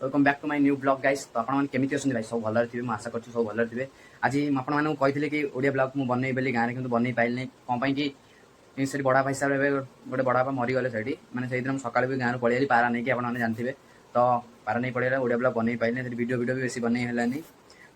Welcome back to my new blog guys. तो आपन केमिति अछन भाई सब भलर थिबे, आशा करछु सब भलर थिबे। आज आपन मानू कहिथिले कि ओडिया ब्लॉग मु बनै बेली गारे किंतु बनै पाइल नै कोन पई कि से बड़ा भाई हिसाब रे गोटे बड़ा बा मरी गले सेठी माने सेहि दिन सकाळ भी गार पळियाली पारा नै कि आपन माने जानथिबे। तो पारा नै पळियाला ओडिया ब्लॉग बनै पाइल नै वीडियो भी बेसी बनै हलानी।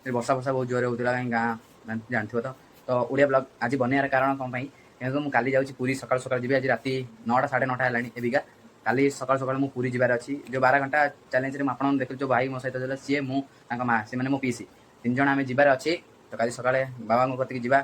वर्षा वर्षा बहुत जोरे होतिला गां जानथिबो। तो ओडिया ब्लॉग आज बनैयार कारण कोन पई कि मु काली जाउची पुरी सकाळ सकाळ जिबे। आज राती 9टा 9:30 हलानी एबिका। काली सकाळ सकाळ मु पुरी जिबार अछि जो 12 घंटा चैलेंज रे आपन देखिल जो भाई मो सहित जला सी मु ताका मा से माने मो पीसी तीन जण आमे जिबार अछि। तो काली सकाळे बाबा को कति जिबा,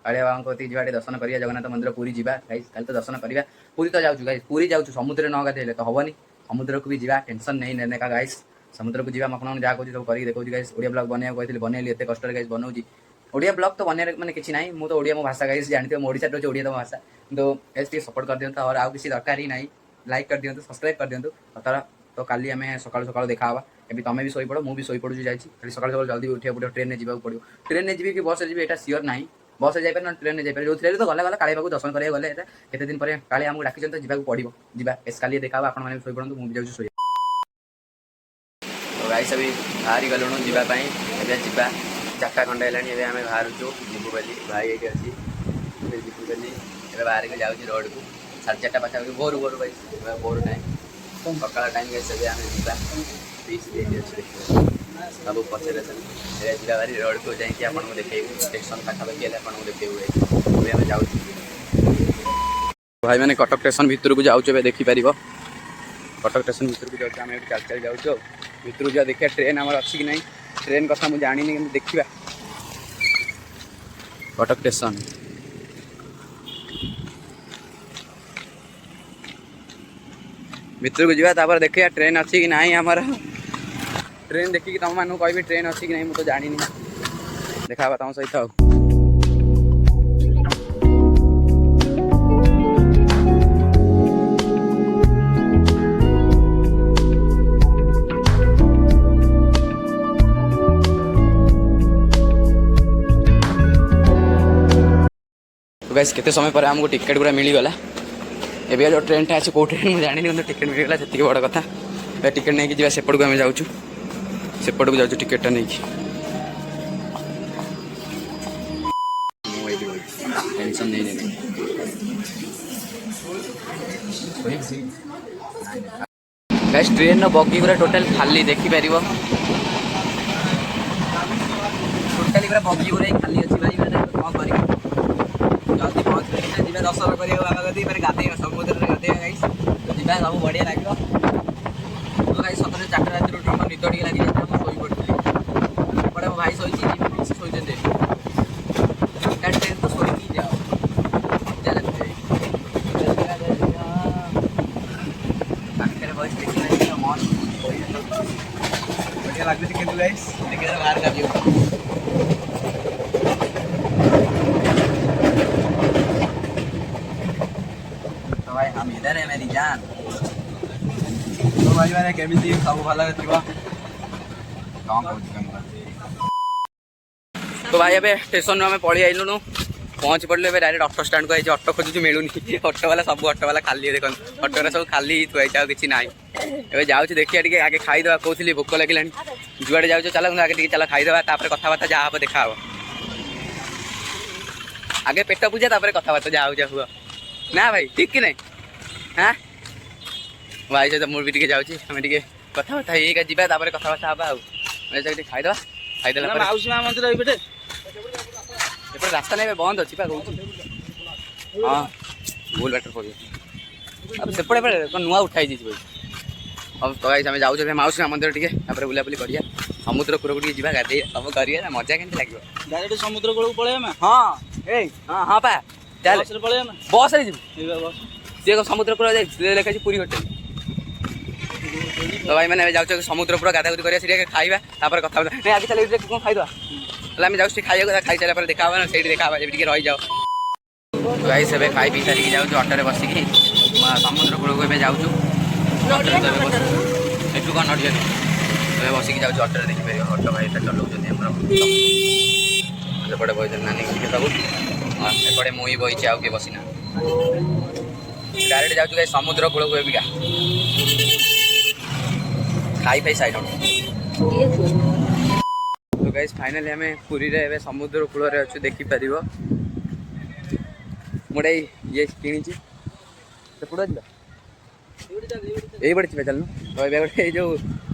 कालिया बाबा को कति जिबा दर्शन करिया, जगन्नाथ मंदिर पुरी जिबा गाइस। काली तो दर्शन करिया, पुरी तो जाउछु गाइस, पुरी जाउछु समुद्र न गाधेले तो हबनी। समुद्र को भी जिबा, टेंशन नहीं नेने का गाइस। समुद्र को जिबा आपन जा कहू सब करि देखौ गाइस। ओडिया ब्लॉग बनेया कहथिले बनेली एते कष्ट रे गाइस बनौजी। ओडिया ब्लॉग तो बने माने किछि नाही, मु तो ओडिया मो भाषा गाइस जानथिबे, मो ओडिसा तो ओडिया तो भाषा। तो गाइस टी सपोर्ट कर दियंत और आ किछि दरकार ही नाही। लाइक कर दियंतु, सब्सक्राइब कर दियंतु। तो काली आमे सकाळ सकाळ देखा हवा। एबी तमे भी सोई पड़ो, मु भी सोई पड़ू जाईछि। खाली सकाळ सकाळ जल्दी उठिया पड़ो, ट्रेन ने जिबाक पड़ियो। ट्रेन ने जिबी कि बस रे जिबी एटा सियोर नाही। बस रे जाई पर न ट्रेन ने जाई पर, जो ट्रेन तो गला गला काली बाबू दर्शन करिया गले। एटा केते दिन परे काली हमु डाकी जंत जिबाक पड़ियो। जिबा एस काली देखा हवा, आपन माने सोई पड़ो, मु भी जाउछु सोई। तो गाइस अभी बाहरी गलुणु जिबा पई। एबे जिबा 4टा घंटा हेलानी। एबे आमे बाहरछु जिबु बली भाई एठी अछि। एबे जिबु बली एबे बाहर के जाउछि रोड को 4:30 पाछा भोर भोर भाई भोर टाइम सकाळ टाइम गाइस। एबे आमे जिबा बीच दे अछि सब पछरे से ए जिबा बारी रोड को जाई कि आपन को देखेबु स्टेशन पाखा बकी एला आपन को देखेबु। एबे आमे जाउछि भाई माने कटक स्टेशन भीतर को जाउछु। एबे देखि परिबो कटक स्टेशन भीतर को जाउछु। आमे चल चल जाउछु भीतर जा देखिया ट्रेन हमर अछि कि नहीं। ट्रेन कथा मु जानि नै, देखिबा कटक स्टेशन भीतर को जीवा। तापर देखिया ट्रेन अच्छी कि नहीं। हमारा ट्रेन देखिकी तुम मानू कहबी ट्रेन अच्छी कि नहीं, मुझे तो जानी देखा तुम सहित आ। गाइस केते समय पर हमको टिकट पूरा मिली गला। एबे जो ट्रेन टा अछि को ट्रेन मु जानि नै, टिकट मिल गला सेति बड़ कथा। ए टिकट नै कि जिबा सेपड़ को हम जाउछु, सेपड़ को जाउछु टिकट टा नै कि। टेंशन नै नै गाइस। ट्रेन नो बगी पूरा टोटल खाली देखि परिबो। टोटली पूरा बगी पूरा खाली अछि भाई। माने कोन करियो जल्दी पहुंच के जिबा दर्शन करियो बाबा गदी पर गाधे समुद्र रे गाधे गाइस। तो जिबा सब बढ़िया लागियो। तो गाइस सतरे 4टा रात रो निद टिके लागि जाय त सोई पड़थि। बड़े भाई सोईची जी पीछे सोई जंदे एट ट्रेन तो सोई की जाओ जा लगते आखिर वॉइस देखना है तो मौत बढ़िया लागबे के तू गाइस देखे बाहर का व्यू। भाई हम इधर है मेरी जान। तो भाई मैंने केमिति सब भला थिबा काम कर। तो भाई अबे स्टेशन में पळी आइलुनु, पहुंच पड़ले। डायरेक्ट ऑटो स्टैंड को आइछ। ऑटो खोजु मिलुनी। ऑटो वाला सब ऑटो वाला खाली देखन, ऑटो रे सब खाली थुआइ जाउ किछि नाही। एबे जाउछ देखिया टिके आगे खाइ दवा कहउथली भूख लागिलानी। जुआडे जाउछ चला आगे टिके चला खाइ दवा, तापर कथा बाता जा हबो देखा हबो। आगे पेट पूजा तापर कथा बाता जा हो हुआ ना भाई, ठीक कि नहीं। हां भाई से तो मुर भी टिके जाउछ, हम टिके कथा बाता हेका जिबा तापर कथा बाता हबा। आ मैं जति खाइ दवा, खाइ देला पर माउसी मा मंदिर एबेटे एपर रास्ता नै बंद अछि पा कहउछ। हां गोल बैटर पड़ियो अब सेपड़े पे कोन नुआ उठाई दिछ भाई। अब तो गाइस हमें जाउछ माउसी मा मंदिर टिके तापर बुला बुली करिया, समुद्र कूर को जिबा गाधे सब करिया ना। मजा केन लागियो डायरेक्ट समुद्र कूर को पळे हम। हां ए हां हां पा चल बस रे पळे हम, बस रे जिबी बस से समुद्र कूर जाई लेखा छी पुरी होटल। तो भाई मैंने जाउछ समुद्र पूरा गाधा गुदी करिया, सिरिया खाइबा तापर कथा नै। आगे चले कोन खाइ दवा हला मैं जाउछ खाइया खाइ चला पर देखा हबा ना, सेठी देखा हबा जे टिके रहि जाओ। तो गाइस एबे खाइ पी सारी जाउछ ऑटो रे बसी की समुद्र कूल को एबे जाउछ। एठू कोन नडिया एबे बसी की जाउछ ऑटो रे देखि परियो। ऑटो भाई एटा चलौ जने हमरा एपटे बइछ नानी के सब एपटे मुई बइछ आउ के बसिना। डायरेक्ट जाउछ गाइस समुद्र कूल को एबिका। खाई फाई साइड तो गाइस फाइनली आम पुरी रे समुद्र कूल अच्छु देखिपर मुझे ये किणी यही पड़े जी चलनु तो ये गोटे जो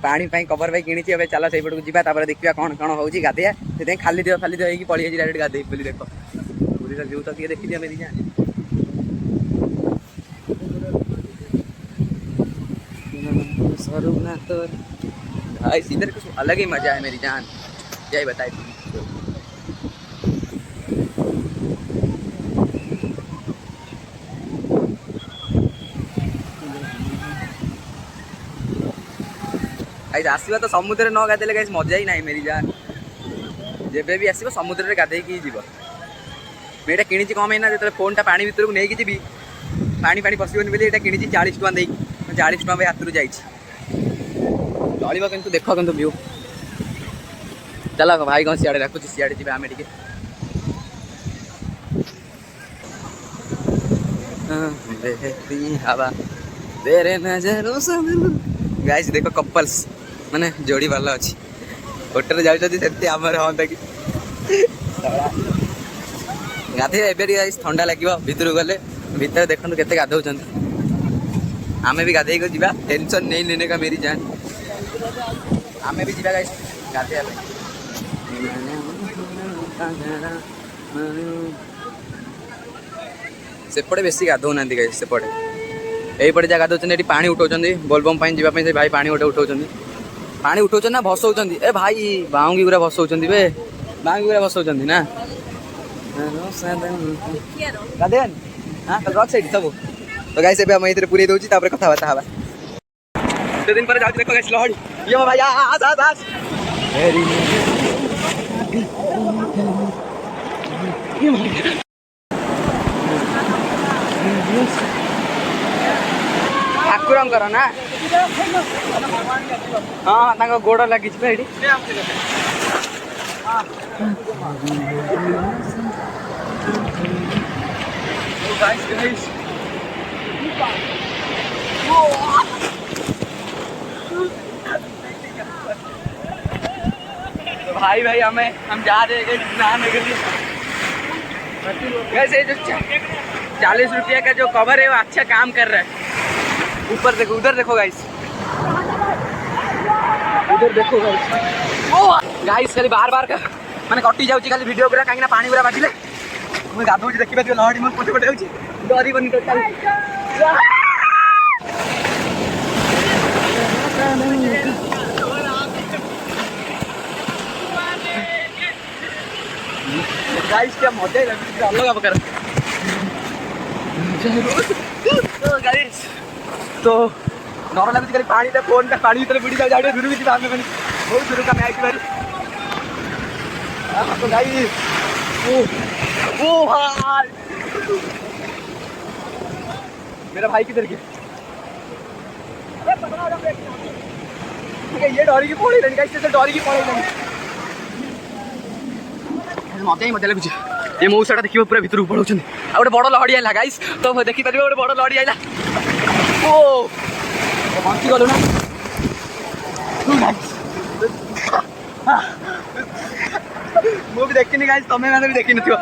पानी कवर भाई किणी चल से पटक जावा देखा कौन कौन हो गाधेया से खाली देव होगी पड़ी डायरेक्ट गाधे बोली देख पूरी व्यू तो देखी दिया मेरी जान भाई इधर कुछ अलग ही मजा है मेरी जान यही बताए आसवा तो समुद्र न गाधेले गाइस मजा ही नहीं मेरी जान जेबे भी आसो समुद्र में गाधे की जीव मैं किणी कम है जो फोन टा पानी भर को लेकिन जी पानी पानी पशुन बोली ये किणी 40 टका दे 40 टका हाथ रू जा चलो कि देख कि व्यू चल भाई कौन सियाड़े रखुच सियाड़े जी आम टे हवा तेरे नजरों से गाइस देखो कपल्स माने जोड़ी वाला अच्छी होटल जाते आमर हाँ कि गाधे ए ठंडा लगे भितर गले भितर देखो केते गाधौं आम भी गाधे को जीवा टेंशन नहीं लेने का मेरी जान आम भी जीवा गाइस गाधे सेपटे बेसी गाधौ ना गाइस सेपटे यहीपटे जगह गाधौं ये पानी उठाऊँ बोलबम जावाई से भाई पानी गोटे उठाऊँ पानी उठाऊँ ना भसौं ए भाई बाउंगी गुरा भसौं बे बाउंगी गुरा भसौं ना गाधे हाँ तो रॉक साइड सब तो गाइस एबे हम इधर पूरी दउची तापर कथा बाता हवा तो दिन पर जाउ देखो गाइस लहड़ी ये भाई आस आस आस वेरी ठाकुरंकर ना हाँ तांको गोड़ लगी एठी गाइस गाइस तो भाई भाई हम जा रहे हैं नहाने के लिए वैसे जो 40 रुपये का जो कवर है वो अच्छा काम कर रहा है ऊपर देखो उधर देखो गाइस उधर देखो गाइस ओ गाइस खाली बार बार माने कटी जाउची खाली वीडियो पूरा काहे ना पानी पूरा बाजिले मैं गाधौची देखि पाथि लहड़ी मन पटे पटे होची डरी बनी टोटल गाइस क्या मजा है अलग प्रकार तो गाइस तो डर लगुच खाली पानी फोन टा पानी भीतर बुड़ी जाए दूर भी आम मैंने बहुत दूर का मैच बारी तो गाइस ओ भाई मेरा भाई किधर गया ये डरी की पड़े गाइस डरी की पड़े मजा ही मजा लगुच ये मौसा देखिए पूरा भीतर पड़ाऊँ गोटे बड़ लहड़ी आइला गाइस तो देखिपारे गोटे बड़ लहड़ी आइला ओ बंची गलु ना मु भी देखनी गाइस तमें मैंने भी देखी नथियो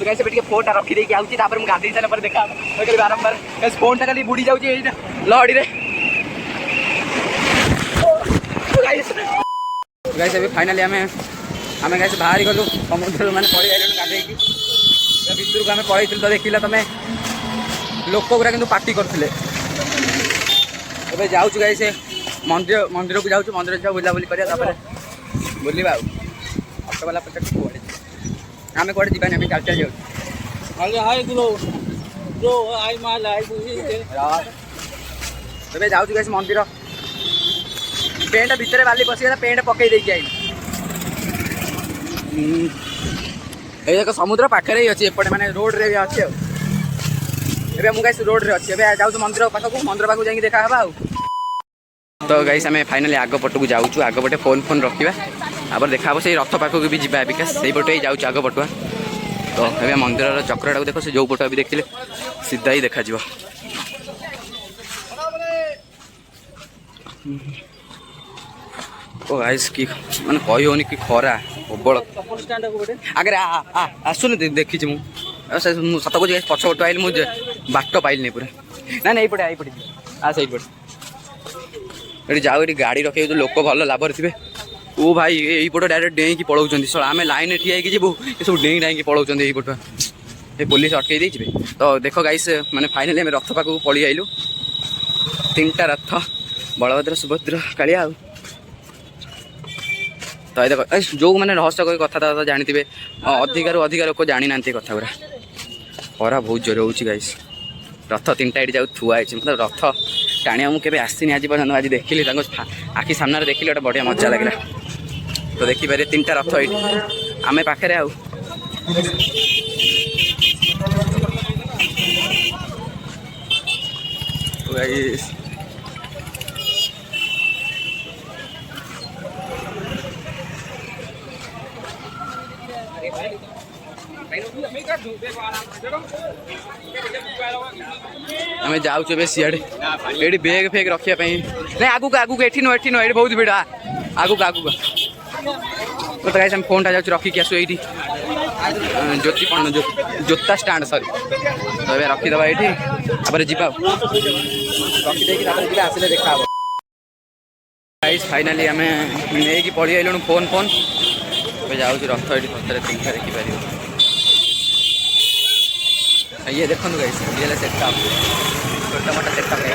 तो गाइस बेटी फोन टा रखी देकी आउची तापर हम गाधी साला पर देखा खाली बारंबार गाइस फोन टा खाली बुड़ी जाउची एटा लहड़ी रे गाइस अभी फाइनली आम गाइस बाहरी गलु समुद्र मैंने पड़े आइलु गाधे भितर को आम पड़े तो देखिल तुम लोक गुरा कि पार्टी करते जाऊँ गाइस मंदिर मंदिर को जाऊँ मंदिर जाऊ बुलाबुली करा बुलवा ऑटो वाला पचार कड़े आम कड़े जावानी आम चल चल जाऊँ जाऊँ गाइस मंदिर पेंट भितर बाली पशिगला पेंट पकई देकी आई देख समुद्र पाखे ही अच्छी एपटे माने रोड रे अच्छे मुझे रोड रे अच्छे जाऊँ मंदिर पाखक मंदिर पाखक जाकि देखा हवा तो गाइस आम फाइनाली आग पटक जाऊँ आग पटे फोन फोन रखा आपर देखा से रथ पाखक भी जा विकास से पटे ही जाऊँ आग पटुआ तो ए मंदिर चक्र टाक देख से जो पट भी देखिले सीधा ही देखा ओ गाइस की माने कही होनी कि खरा प्रबल आगे आसुन देखी सत को पछ पट आइल मुझे बाट पाइल नहीं पूरा ना ना ये पटे आ सही पटे जाऊ ये गाड़ी रखे जो लोक भल लाभ थे ओ भाई यहीपट डायरेक्ट डेई की पलाऊँ सर आम लाइन ठिया जीवु सब डेई डाई पलाऊँ यहीपट ये पुलिस अटकई देखे तो देख गाइस माने फाइनाली आम रथ पाक पलि आइलु 3टा रथ बलभद्र सुभद्र कालिया तो देख जो मैंने रहस्य कही कथा जानी अधिकार अधिक लोक जानी ना कथा गुरा खरा बहुत जोर हो गाइस रथ 3टा ये जाऊ थुआई मतलब रथ टाणिया मुझे आसनी आज पर्यटन आज देखिली आखि सामने देखिली गोटे बढ़िया मजा लगे तो देखिपारे 3टा रथ ये आम पाखे आउ आम जाऊे सीआड़े ये बेग फेग रखापी नहीं आगू आगू ये नो ये बहुत भिड़ आगू आगू तो गाइस हम फोन टा जाऊँ रखिक आसू ये ज्योति कौन जोता स्टाण्ड सरी तो ये रखीदे ये जी रखीदे आसे देखा गाइस फाइनाली आम नहीं पढ़ी आइलु फोन फोन जाऊँ रथ ये सतरे 3टा देखिपर ये देखो गाइस ये सेटअप छोटा मोटा सेटअप है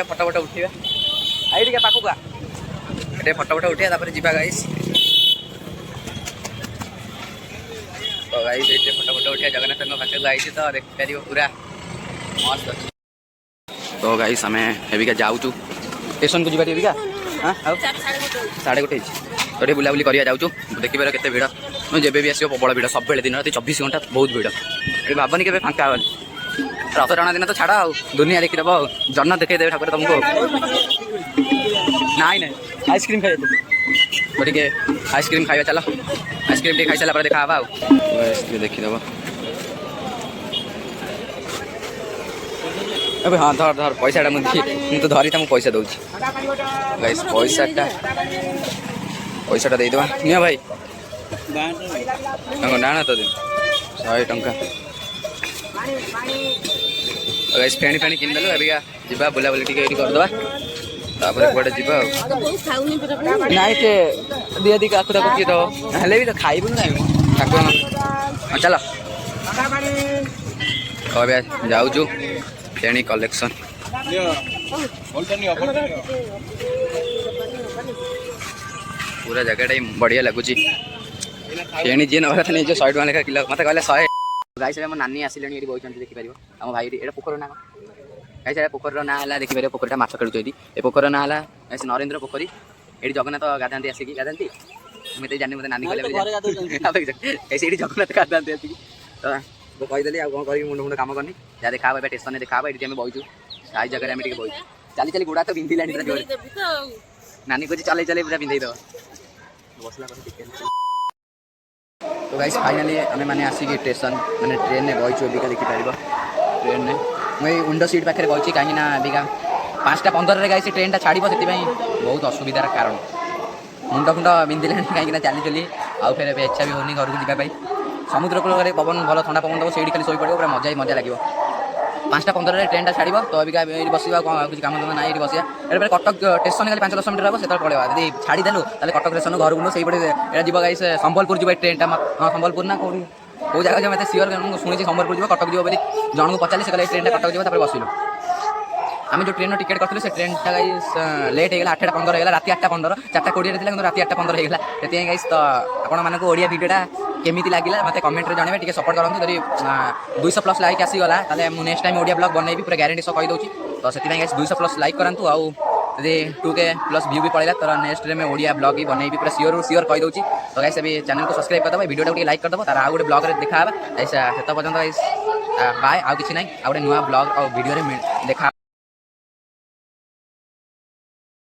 फटो फटो उठा आई पाखक ये फटो फटो उठा जा गाइस तो गाइस ये फटो फटो उठा जगन्नाथ पाखे आई तो देखिपार पूरा मस्त अच्छे तो गाइस आम एबिका जाऊँ स्टेशन को जीवा हाँ 1:30 तो ये बुलाबुली करा जाऊँ देखिपार केते भिड़ जब भी आसो प्रबल भिड़ सब दिन रात 24 घंटा बहुत भिड़ ये भावनी के फांका रथ टाणा दिन तो छाड़ आ दुनिया देखीदेव जन्न देखईदेवे ठाकुर तुमको नाई ना आइसक्रीम खाई तो आइसक्रीम खाଇବା चलो आइसक्रीम टे खाई सारा देखा देखीदेव अबे हाँ धर धर पैसा मुझे तो धरी मुझे पैसा दूँ गाइस पैसा देदेवा निया भाई डाणा तो 100 टंका गाइस फेणी फेणी किनदेलु एबिका जीवा बुलाबुली टिके एठी करदबा तापर कोडे जीवा नाइ से दिया दी काकु ताको की तो हले भी तो खाइबु नै ठाकुर चलो अबे जाऊ छु फेणी कलेक्शन पूरा जगह बढ़िया लगुच फेणी जी ना नहीं जो 100 टका लेखा किलो मत कहले 100 गाइस मो नानी आसिले ये बहुत देखिपार आम भाई ये पोखर ना गाइस पोखर ना है देखिपार पोखरटा माछ खेलुचे ये पोखर ना है नरेंद्र पोखरी ये जगन्नाथ गाधाती आसिक गाधाती मुझे जानी मत नानी कहले जगन्नाथ गाधाती आसिक तो कहीदेली कौन कर मुंड मुंड कम करनी जहाँ देखा स्टेशन में देखा ये बहीचु आई जगह आम बहीचु चली चली गोड़ा तो बिंधिला नानी को चल चल पूरा बिंधे दब बसला तो गाइस फाइनाली आम मैंने आसिक स्टेशन मैंने ट्रेन में बहीचु एबिका देखिपार ट्रेन में मुझे विंडो सीट पाखे बहीची कहीं एबिका 5:15 गाइस ट्रेन टा छाड़ से बहुत असुविधार कारण मुंड फुंड बिंधिला कहीं चली चली आउ फिर इच्छा भी होनी घर को जावाई समुद्र कूल पवन भल ठंडा पवन दब से खाली शोई पड़ो पूरा मजा ही मजा लगे 5:15 ट्रेन टा छाड़ तो अबिका बसवा किसी काम धंदा ना ये बसिया ये कटक स्टेशन खाली 5-10 मिनट रहा से पड़ेगा यदि छाड़देलु कटक स्टेशन घर बुलो से जी गाइस संबलपुर जी ट्रेन टा हाँ संबलपुर ना कौन कौ जगह जो मतलब सियोर शुणी संबलपुर जी कटक जी जन को पचारे से ट्रेन टा कटक जी बसिलु आम जो ट्रेन टिकेट करते से ट्रेन टा गाइस लेट हो 8:15 हो रात 8:15 4:20 थी रात 8:15 होगा से गाइस तो आपण ओडिया वीडियोटा केमी लगे मतलब कमेंट जानवे टी सपोर्ट करते जब 200+ लाइक आसीगला मुझे नेक्स्ट टाइम ओडिया ब्लॉग बनैबी पूरा गारंटी सह कहीदे तो से 200+ लाइक करूँ आउ 2K+ व्यू भी पड़ेगा तो नेक्स्ट में ओडिया ब्लॉग ही बनैबी पूरा सियोर कहीदे तो गाइस अभी चैनल को सब्सक्राइब करदे वीडियो को लाइक करदे तार आउ गोटे ब्लॉग देखा ऐसा पर्यटन गाइस बाय। आउ किसी ना आ गोटे नुआ ब्लॉग और वीडियो देखा।